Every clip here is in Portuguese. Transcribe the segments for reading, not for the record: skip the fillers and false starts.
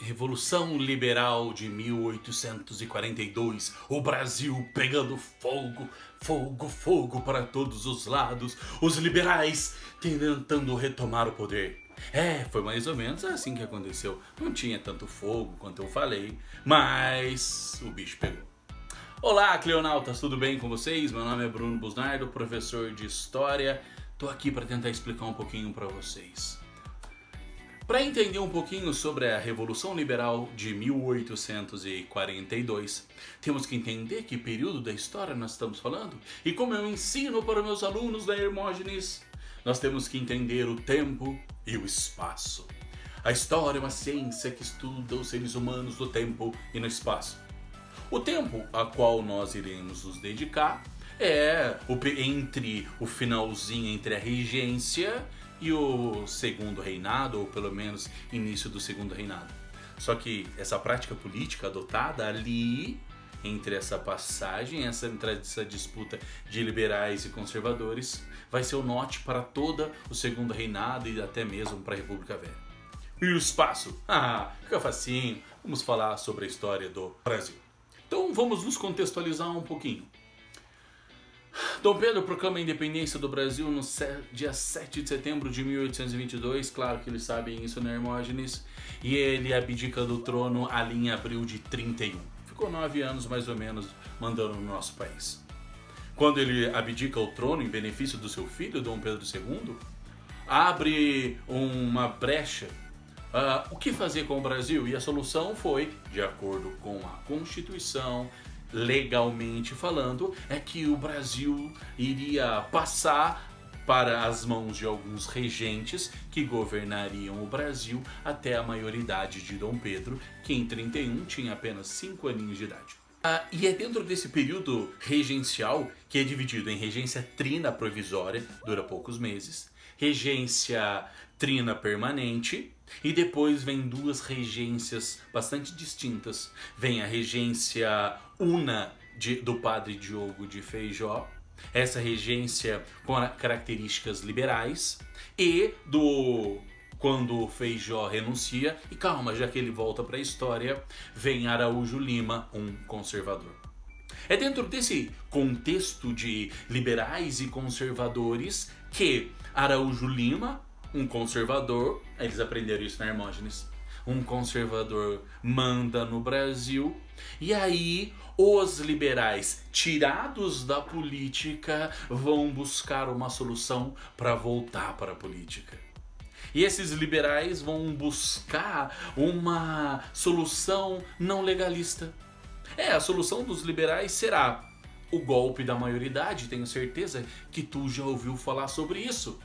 Revolução Liberal de 1842, o Brasil pegando fogo, fogo, fogo para todos os lados, os liberais tentando retomar o poder. Foi mais ou menos assim que aconteceu. Não tinha tanto fogo quanto eu falei, mas o bicho pegou. Olá, Cleonautas, tudo bem com vocês? Meu nome é Bruno Busnardo, professor de História. Tô aqui para tentar explicar um pouquinho para vocês. Para entender um pouquinho sobre a Revolução Liberal de 1842, temos que entender que período da história nós estamos falando. E como eu ensino para meus alunos da Hermógenes, nós temos que entender o tempo e o espaço. A história é uma ciência que estuda os seres humanos no tempo e no espaço. O tempo a qual nós iremos nos dedicar é entre o finalzinho entre a regência e o segundo reinado, ou pelo menos início do segundo reinado. Só que essa prática política adotada ali, entre essa passagem, entre essa disputa de liberais e conservadores, vai ser o norte para todo o segundo reinado e até mesmo para a República Velha. E o espaço? Fica facinho, vamos falar sobre a história do Brasil. Então vamos nos contextualizar um pouquinho. Dom Pedro proclama a independência do Brasil no dia 7 de setembro de 1822, claro que eles sabem isso na Hermógenes, e ele abdica do trono ali em abril de 31. Ficou 9 anos mais ou menos mandando no nosso país. Quando ele abdica o trono em benefício do seu filho, Dom Pedro II, abre uma brecha. O que fazer com o Brasil? E a solução foi, de acordo com a Constituição, legalmente falando, é que o Brasil iria passar para as mãos de alguns regentes que governariam o Brasil até a maioridade de Dom Pedro, que em 31 tinha apenas 5 aninhos de idade. E é dentro desse período regencial, que é dividido em regência trina provisória, dura poucos meses, regência trina permanente, e depois vem duas regências bastante distintas. Vem a regência una do padre Diogo de Feijó, essa regência com características liberais, e quando Feijó renuncia, e calma, já que ele volta para a história, vem Araújo Lima, um conservador. É dentro desse contexto de liberais e conservadores que Araújo Lima, um conservador, eles aprenderam isso na Hermógenes, um conservador manda no Brasil, e aí os liberais, tirados da política, vão buscar uma solução para voltar para a política. E esses liberais vão buscar uma solução não legalista. A solução dos liberais será o golpe da maioridade, tenho certeza que tu já ouviu falar sobre isso.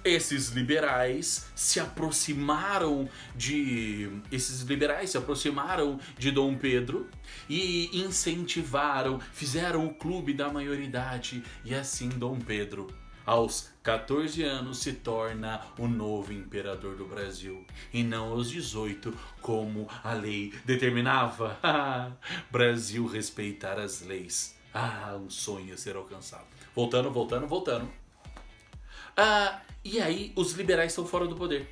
Esses liberais se aproximaram de Dom Pedro e incentivaram, fizeram o clube da maioridade, e assim Dom Pedro, aos 14 anos, se torna o novo imperador do Brasil, e não aos 18, como a lei determinava. Brasil respeitar as leis. Um sonho a ser alcançado. Voltando. E aí os liberais estão fora do poder.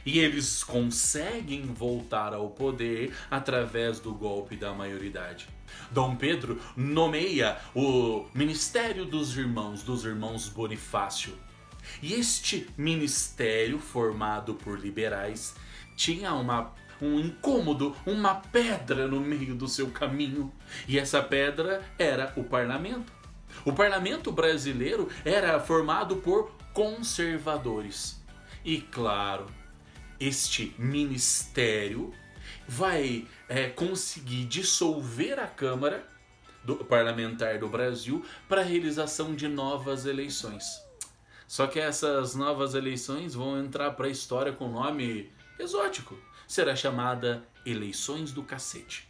E eles conseguem voltar ao poder através do golpe da maioridade. Dom Pedro nomeia o Ministério dos Irmãos Bonifácio. E este ministério, formado por liberais, tinha um incômodo, uma pedra no meio do seu caminho. E essa pedra era o parlamento. O parlamento brasileiro era formado por conservadores. E claro, este ministério vai conseguir dissolver a Câmara Parlamentar do Brasil para a realização de novas eleições. Só que essas novas eleições vão entrar para a história com nome exótico. Será chamada Eleições do Cacete.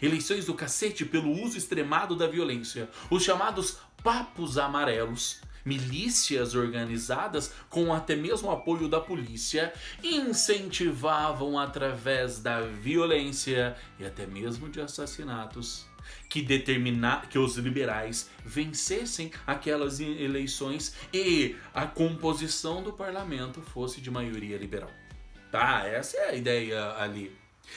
Eleições do Cacete pelo uso extremado da violência. Os chamados Papos Amarelos, milícias organizadas com até mesmo apoio da polícia, incentivavam através da violência e até mesmo de assassinatos que os liberais vencessem aquelas eleições e a composição do parlamento fosse de maioria liberal. Essa é a ideia ali.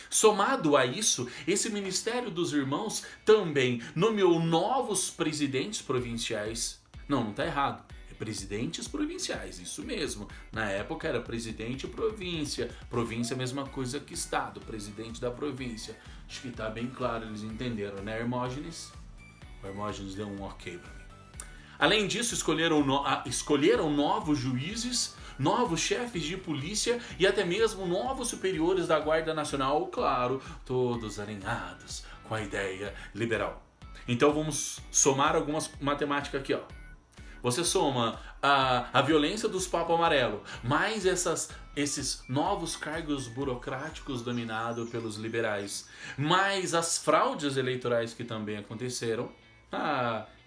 Somado a isso, esse Ministério dos Irmãos também nomeou novos presidentes provinciais. Não está errado. É presidentes provinciais, isso mesmo. Na época era presidente província. Província é a mesma coisa que estado, presidente da província. Acho que está bem claro, eles entenderam, né, Hermógenes? O Hermógenes deu um ok para mim. Além disso, escolheram novos juízes, novos chefes de polícia e até mesmo novos superiores da Guarda Nacional, claro, todos alinhados com a ideia liberal. Então vamos somar algumas matemáticas aqui, ó. Você soma a violência dos Papo Amarelo, mais esses novos cargos burocráticos dominados pelos liberais, mais as fraudes eleitorais que também aconteceram,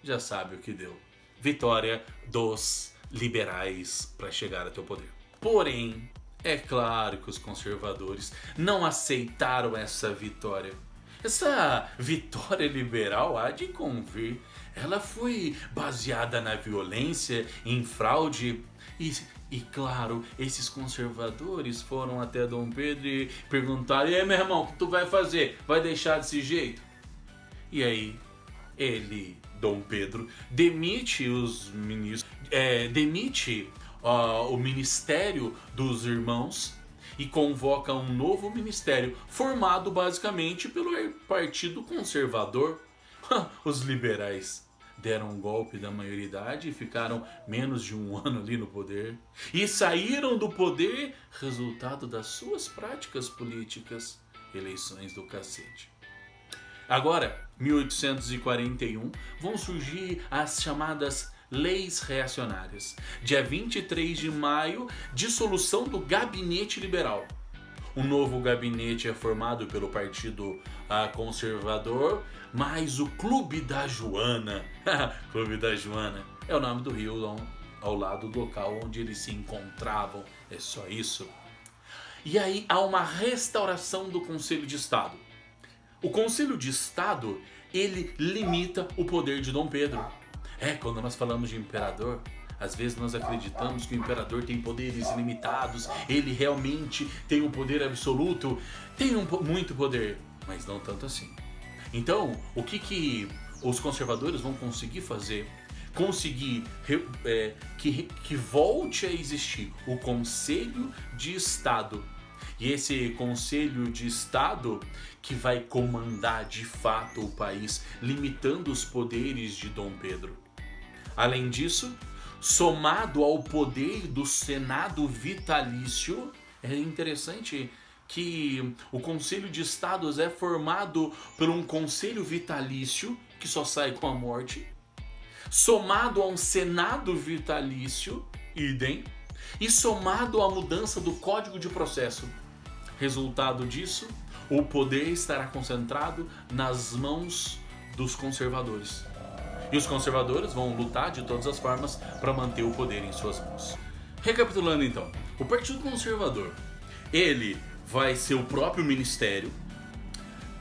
já sabe o que deu. Vitória dos liberais para chegar até o poder. Porém, é claro que os conservadores não aceitaram essa vitória. Essa vitória liberal, há de convir, ela foi baseada na violência, em fraude e claro, esses conservadores foram até Dom Pedro e perguntaram: e aí, meu irmão, o que tu vai fazer? Vai deixar desse jeito? E aí, Dom Pedro, demite os ministros, demite o Ministério dos Irmãos e convoca um novo ministério, formado basicamente pelo Partido Conservador. Os liberais deram um golpe da maioridade e ficaram menos de um ano ali no poder. E saíram do poder resultado das suas práticas políticas. Eleições do cacete. Agora, 1841, vão surgir as chamadas Leis Reacionárias. Dia 23 de maio, dissolução do Gabinete Liberal. O novo gabinete é formado pelo Partido Conservador, mais o Clube da Joana. Clube da Joana é o nome do rio ao lado do local onde eles se encontravam. É só isso. E aí há uma restauração do Conselho de Estado. O Conselho de Estado, ele limita o poder de Dom Pedro. Quando nós falamos de imperador, às vezes nós acreditamos que o imperador tem poderes ilimitados, ele realmente tem um poder absoluto, tem muito poder, mas não tanto assim. Então, o que os conservadores vão conseguir fazer? Conseguir que volte a existir o Conselho de Estado. E esse Conselho de Estado que vai comandar de fato o país, limitando os poderes de Dom Pedro. Além disso, somado ao poder do Senado vitalício, é interessante que o Conselho de Estados é formado por um Conselho vitalício, que só sai com a morte, somado a um Senado vitalício, idem, e somado à mudança do Código de Processo. Resultado disso, o poder estará concentrado nas mãos dos conservadores. E os conservadores vão lutar de todas as formas para manter o poder em suas mãos. Recapitulando então, o Partido Conservador, ele vai ser o próprio ministério,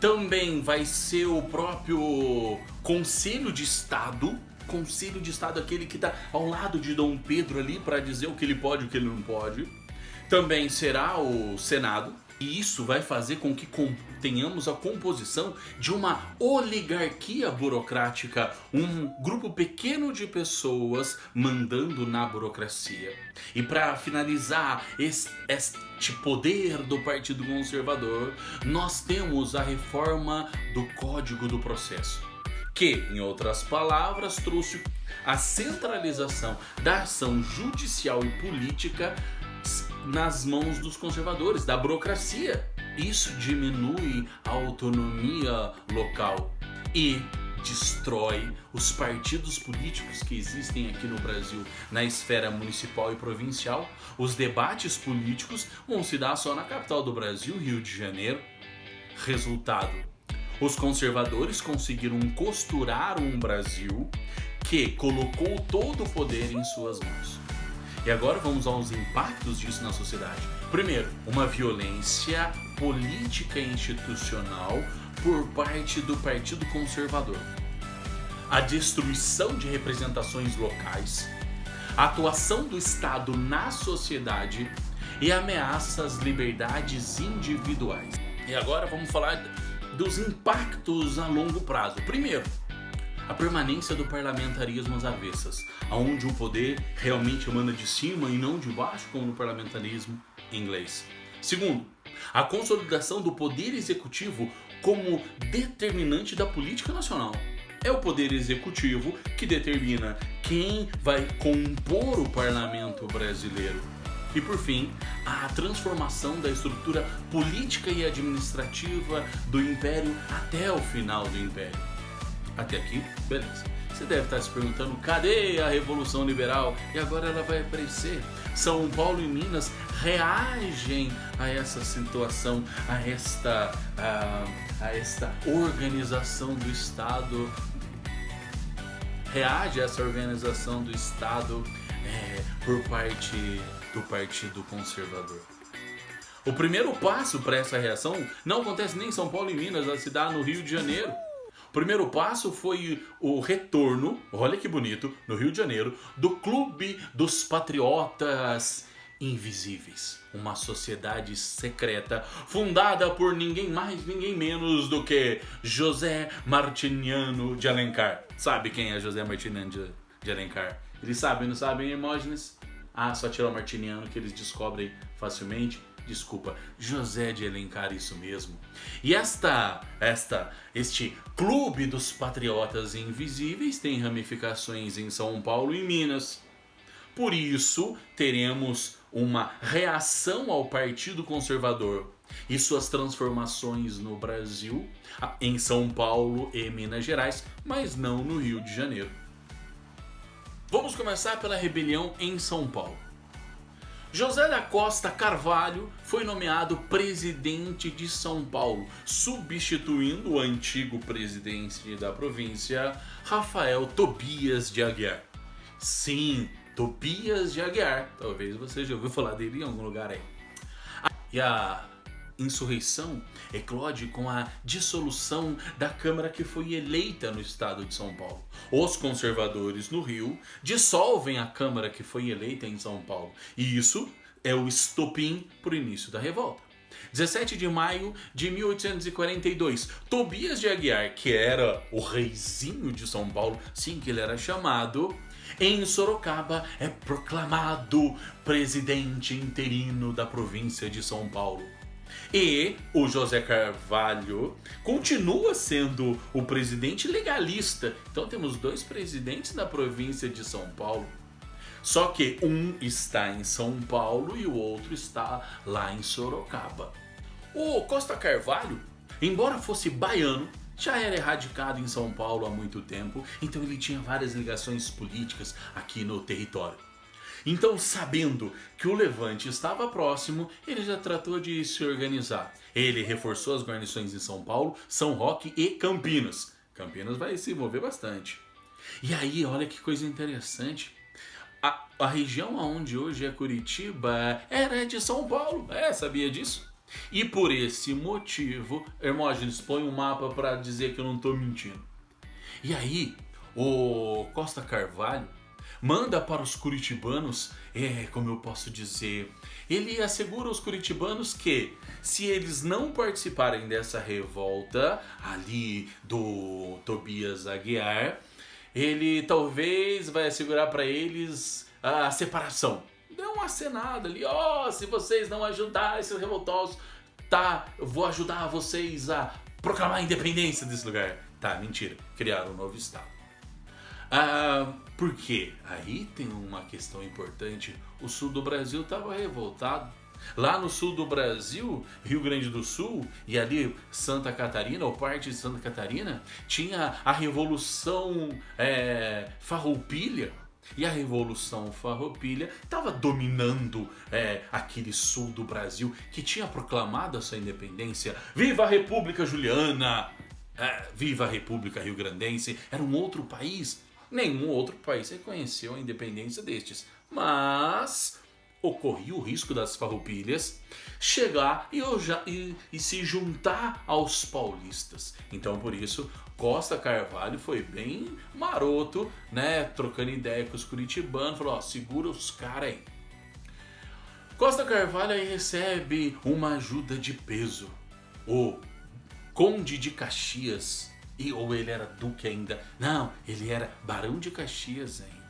também vai ser o próprio Conselho de Estado. Conselho de Estado, aquele que está ao lado de Dom Pedro ali para dizer o que ele pode e o que ele não pode. Também será o Senado. E isso vai fazer com que tenhamos a composição de uma oligarquia burocrática, um grupo pequeno de pessoas mandando na burocracia. E para finalizar este poder do Partido Conservador, nós temos a reforma do Código do Processo, que, em outras palavras, trouxe a centralização da ação judicial e política nas mãos dos conservadores, da burocracia. Isso diminui a autonomia local e destrói os partidos políticos que existem aqui no Brasil, na esfera municipal e provincial. Os debates políticos vão se dar só na capital do Brasil, Rio de Janeiro. Resultado: os conservadores conseguiram costurar um Brasil que colocou todo o poder em suas mãos. E agora vamos aos impactos disso na sociedade. Primeiro, uma violência política e institucional por parte do Partido Conservador. A destruição de representações locais, a atuação do Estado na sociedade e ameaça às liberdades individuais. E agora vamos falar dos impactos a longo prazo. Primeiro, a permanência do parlamentarismo às avessas, onde o poder realmente emana de cima e não de baixo, como no parlamentarismo inglês. Segundo, a consolidação do poder executivo como determinante da política nacional. É o poder executivo que determina quem vai compor o parlamento brasileiro. E por fim, a transformação da estrutura política e administrativa do Império até o final do Império. Até aqui, beleza. Você deve estar se perguntando, cadê a Revolução Liberal? E agora ela vai aparecer. São Paulo e Minas reagem a essa situação, a esta organização do Estado. Reage a essa organização do Estado por parte do Partido Conservador. O primeiro passo para essa reação não acontece nem em São Paulo e Minas, ela se dá no Rio de Janeiro. O primeiro passo foi o retorno, olha que bonito, no Rio de Janeiro, do Clube dos Patriotas Invisíveis. Uma sociedade secreta fundada por ninguém mais, ninguém menos do que José Martiniano de Alencar. Sabe quem é José Martiniano de Alencar? Eles sabem, não sabem, Hermógenes? Ah, só tirar o Martiniano que eles descobrem facilmente. Desculpa, José de Alencar, isso mesmo. E este Clube dos Patriotas Invisíveis tem ramificações em São Paulo e Minas. Por isso, teremos uma reação ao Partido Conservador e suas transformações no Brasil, em São Paulo e Minas Gerais, mas não no Rio de Janeiro. Vamos começar pela rebelião em São Paulo. José da Costa Carvalho foi nomeado presidente de São Paulo, substituindo o antigo presidente da província, Rafael Tobias de Aguiar. Sim, Tobias de Aguiar. Talvez você já ouviu falar dele em algum lugar aí. E a insurreição eclode com a dissolução da Câmara que foi eleita no estado de São Paulo. Os conservadores no Rio dissolvem a Câmara que foi eleita em São Paulo. E isso é o estopim para o início da revolta. 17 de maio de 1842, Tobias de Aguiar, que era o reizinho de São Paulo, sim que ele era chamado, em Sorocaba é proclamado presidente interino da província de São Paulo. E o José Carvalho continua sendo o presidente legalista. Então temos dois presidentes da província de São Paulo. Só que um está em São Paulo e o outro está lá em Sorocaba. O Costa Carvalho, embora fosse baiano, já era radicado em São Paulo há muito tempo, então ele tinha várias ligações políticas aqui no território. Então, sabendo que o levante estava próximo, ele já tratou de se organizar. Ele reforçou as guarnições em São Paulo, São Roque e Campinas. Campinas vai se mover bastante. E aí, olha que coisa interessante. A região onde hoje é Curitiba era de São Paulo. Sabia disso? E por esse motivo, Hermógenes, põe um mapa para dizer que eu não estou mentindo. E aí, o Costa Carvalho manda para os curitibanos, como eu posso dizer, ele assegura aos curitibanos que se eles não participarem dessa revolta ali do Tobias Aguiar, ele talvez vai assegurar para eles a separação. Deu uma acenada ali, se vocês não ajudarem esses revoltosos, eu vou ajudar vocês a proclamar a independência desse lugar. Mentira, criaram um novo estado. Por quê? Aí tem uma questão importante. O sul do Brasil estava revoltado. Lá no sul do Brasil, Rio Grande do Sul e ali Santa Catarina, ou parte de Santa Catarina, tinha a Revolução Farroupilha. E a Revolução Farroupilha estava dominando aquele sul do Brasil que tinha proclamado a sua independência. Viva a República Juliana! Viva a República Rio-Grandense! Era um outro país. Nenhum outro país reconheceu a independência destes. Mas ocorria o risco das farroupilhas chegar e se juntar aos paulistas. Então, por isso, Costa Carvalho foi bem maroto, né? Trocando ideia com os curitibanos. Falou, segura os caras aí. Costa Carvalho aí recebe uma ajuda de peso. o Conde de Caxias, ou ele era duque ainda? Não, ele era Barão de Caxias ainda.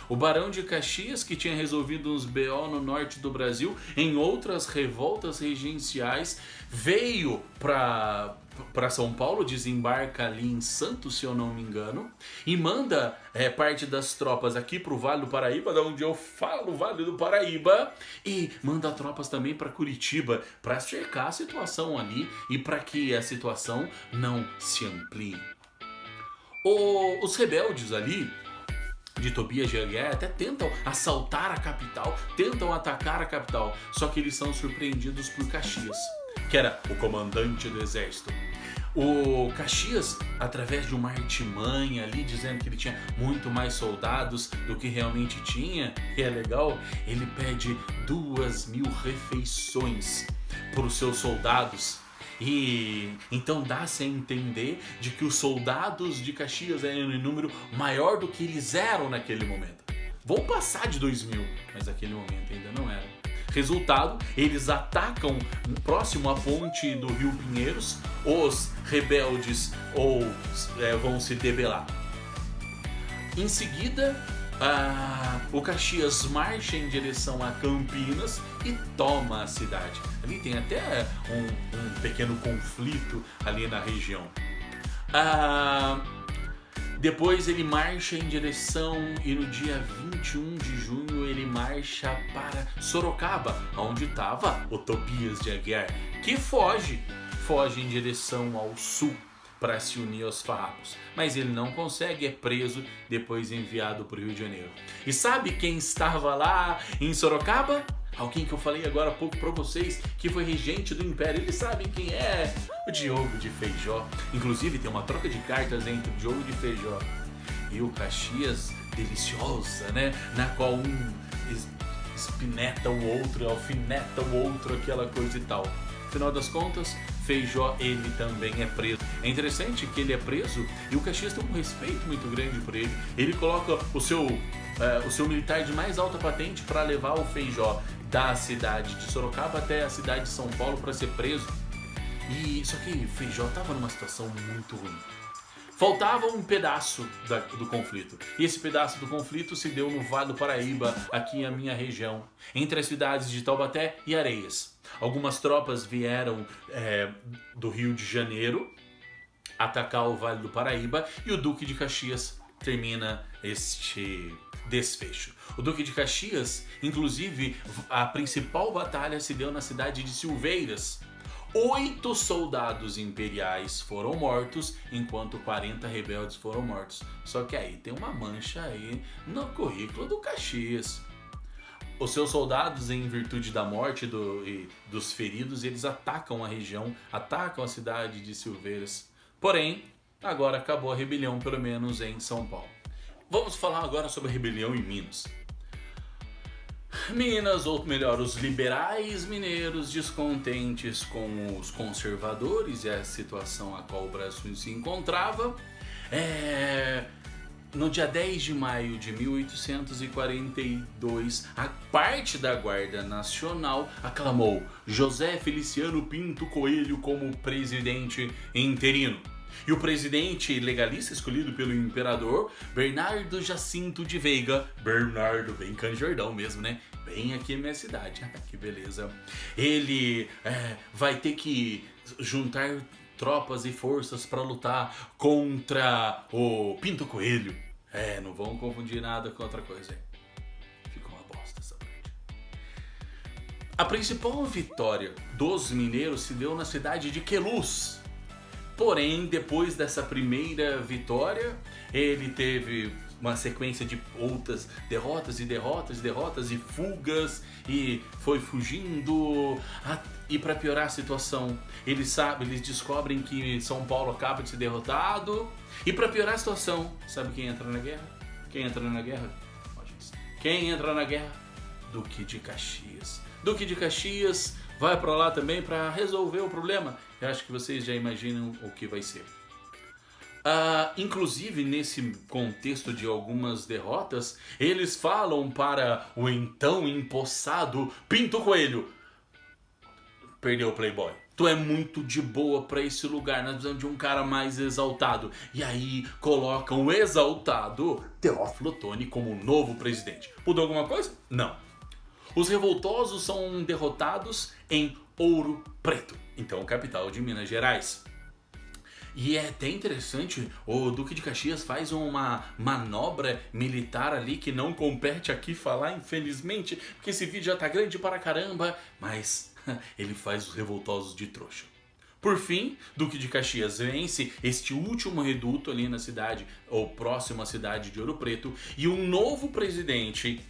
O Barão de Caxias, que tinha resolvido uns BO no norte do Brasil, em outras revoltas regenciais, veio para São Paulo, desembarca ali em Santos, se eu não me engano, e manda parte das tropas aqui para o Vale do Paraíba, da onde eu falo, Vale do Paraíba, e manda tropas também para Curitiba, para cercar a situação ali e para que a situação não se amplie. Os rebeldes ali de Tobias de Aguiar até tentam assaltar a capital, tentam atacar a capital, só que eles são surpreendidos por Caxias, que era o comandante do exército. O Caxias, através de uma artimanha ali, dizendo que ele tinha muito mais soldados do que realmente tinha, que é legal, ele pede 2.000 refeições para os seus soldados. E então dá-se a entender de que os soldados de Caxias eram em número maior do que eles eram naquele momento. Vão passar de 2.000, mas naquele momento ainda não eram. Resultado, eles atacam próximo à ponte do Rio Pinheiros, os rebeldes vão se debelar. Em seguida, o Caxias marcha em direção a Campinas e toma a cidade. Ali tem até um pequeno conflito ali na região. Depois ele marcha em direção e no dia 21 de junho ele marcha para Sorocaba, onde estava o Tobias de Aguiar, que foge em direção ao sul para se unir aos farrapos. Mas ele não consegue, é preso, depois enviado para o Rio de Janeiro. E sabe quem estava lá em Sorocaba? Alguém que eu falei agora há pouco para vocês, que foi regente do Império. Eles sabem quem é? O Diogo de Feijó. Inclusive tem uma troca de cartas entre o Diogo de Feijó e o Caxias deliciosa, né? Na qual um espineta o outro, alfineta o outro, aquela coisa e tal. Afinal das contas, Feijó, ele também é preso. É interessante que ele é preso e o Caxias tem um respeito muito grande por ele. Ele coloca o seu militar de mais alta patente para levar o Feijó da cidade de Sorocaba até a cidade de São Paulo para ser preso. Só que Feijó estava numa situação muito ruim. Faltava um pedaço do conflito. E esse pedaço do conflito se deu no Vale do Paraíba, aqui na minha região, entre as cidades de Taubaté e Areias. Algumas tropas vieram do Rio de Janeiro atacar o Vale do Paraíba e o Duque de Caxias termina este desfecho. O Duque de Caxias, inclusive, a principal batalha se deu na cidade de Silveiras. 8 soldados imperiais foram mortos, enquanto 40 rebeldes foram mortos. Só que aí tem uma mancha aí no currículo do Caxias. Os seus soldados, em virtude da morte e dos feridos, eles atacam a região, atacam a cidade de Silveiras. Porém, agora acabou a rebelião, pelo menos em São Paulo. Vamos falar agora sobre a rebelião em Minas. Minas, ou melhor, os liberais mineiros descontentes com os conservadores e a situação a qual o Brasil se encontrava, no dia 10 de maio de 1842, a parte da Guarda Nacional aclamou José Feliciano Pinto Coelho como presidente interino. E o presidente legalista escolhido pelo imperador, Bernardo Jacinto de Veiga, Bernardo, bem Canjordão mesmo, né? Bem aqui na minha cidade, que beleza. Ele vai ter que juntar tropas e forças para lutar contra o Pinto Coelho. Não vão confundir nada com outra coisa. Ficou uma bosta essa parte. A principal vitória dos mineiros se deu na cidade de Queluz. Porém, depois dessa primeira vitória, ele teve uma sequência de outras derrotas e fugas, e foi fugindo. E para piorar a situação, eles descobrem que São Paulo acaba de ser derrotado. E para piorar a situação, sabe quem entra na guerra? Quem entra na guerra? Duque de Caxias. Duque de Caxias vai para lá também para resolver o problema. Eu acho que vocês já imaginam o que vai ser. Inclusive, nesse contexto de algumas derrotas, eles falam para o então empossado Pinto Coelho: perdeu o Playboy. tu é muito de boa pra esse lugar, nós precisamos de um cara mais exaltado. E aí colocam o exaltado Teófilo Otoni como novo presidente. Mudou alguma coisa? Não. Os revoltosos são derrotados em Ouro Preto, então capital de Minas Gerais. E é até interessante, o Duque de Caxias faz uma manobra militar ali que não compete aqui falar, infelizmente, porque esse vídeo já tá grande para caramba, mas ele faz os revoltosos de trouxa. Por fim, Duque de Caxias vence este último reduto ali na cidade, ou próximo à cidade de Ouro Preto, e um novo presidente,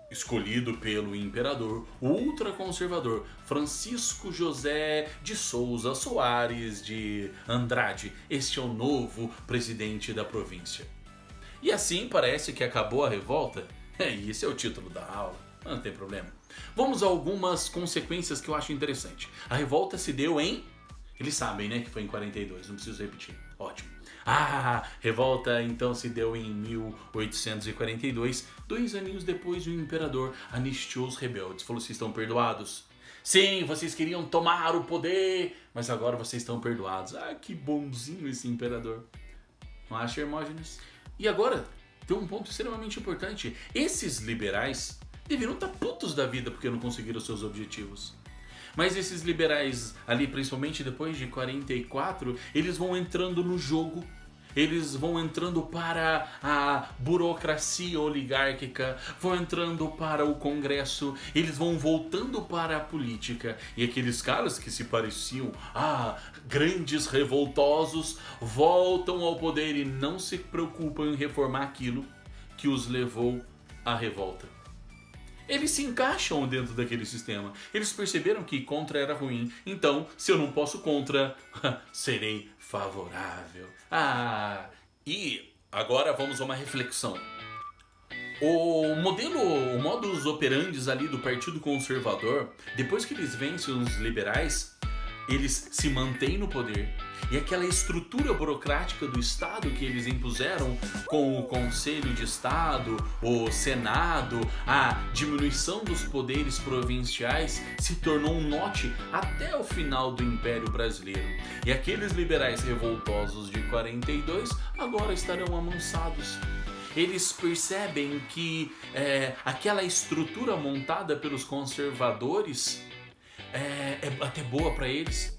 escolhido pelo imperador ultraconservador Francisco José de Souza Soares de Andrade. Este é o novo presidente da província. E assim parece que acabou a revolta. E esse é o título da aula, não tem problema. Vamos a algumas consequências que eu acho interessante. A revolta se deu em... Eles sabem, né, que foi em 42, não preciso repetir. Ótimo. Revolta então se deu em 1842, 2 aninhos depois o imperador anistiou os rebeldes, falou: vocês estão perdoados? Sim, vocês queriam tomar o poder, mas agora vocês estão perdoados. Que bonzinho esse imperador. Não acha, Hermógenes? E agora, tem um ponto extremamente importante. Esses liberais deveriam estar putos da vida porque não conseguiram seus objetivos. Mas esses liberais ali, principalmente depois de 44, eles vão entrando no jogo, eles vão entrando para a burocracia oligárquica, vão entrando para o Congresso, eles vão voltando para a política. E aqueles caras que se pareciam grandes revoltosos voltam ao poder e não se preocupam em reformar aquilo que os levou à revolta. Eles se encaixam dentro daquele sistema. Eles perceberam que contra era ruim. Então, se eu não posso contra, serei favorável. E agora vamos a uma reflexão. O modus operandi ali do Partido Conservador, depois que eles vencem os liberais, eles se mantêm no poder. E aquela estrutura burocrática do Estado que eles impuseram com o Conselho de Estado, o Senado, a diminuição dos poderes provinciais se tornou um mote até o final do Império Brasileiro. E aqueles liberais revoltosos de 42 agora estarão amansados. Eles percebem que aquela estrutura montada pelos conservadores é até boa para eles.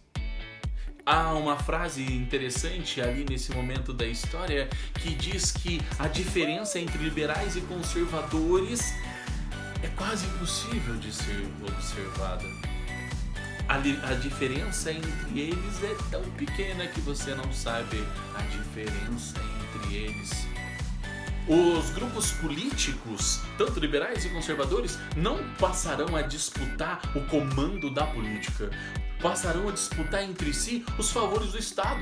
Há uma frase interessante ali nesse momento da história que diz que a diferença entre liberais e conservadores é quase impossível de ser observada. A diferença entre eles é tão pequena que você não sabe a diferença entre eles. Os grupos políticos, tanto liberais e conservadores, não passarão a disputar o comando da política. Passarão a disputar entre si os favores do Estado.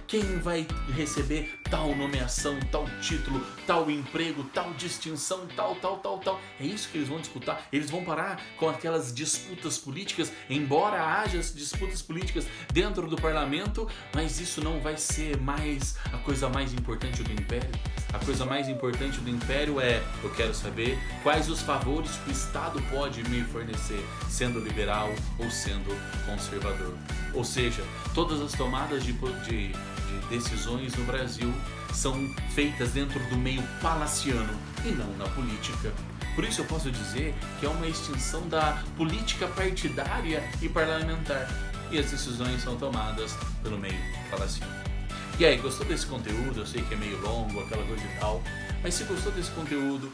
Quem vai receber tal nomeação, tal título, tal emprego, tal distinção, tal. É isso que eles vão disputar. Eles vão parar com aquelas disputas políticas, embora haja disputas políticas dentro do parlamento, mas isso não vai ser mais a coisa mais importante do Império. A coisa mais importante do Império eu quero saber quais os favores que o Estado pode me fornecer, sendo liberal ou sendo conservador. Ou seja, todas as tomadas de decisões no Brasil são feitas dentro do meio palaciano e não na política. Por isso eu posso dizer que é uma extinção da política partidária e parlamentar. E as decisões são tomadas pelo meio palaciano. E aí, gostou desse conteúdo? Eu sei que é meio longo, aquela coisa e tal. Mas se gostou desse conteúdo,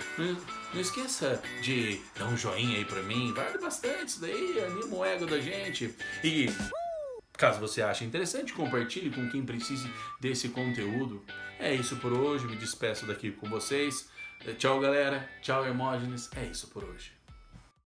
não esqueça de dar um joinha aí pra mim. Vale bastante isso daí, anima o ego da gente. E caso você ache interessante, compartilhe com quem precise desse conteúdo. É isso por hoje, me despeço daqui com vocês. Tchau, galera. Tchau, Hermógenes. É isso por hoje.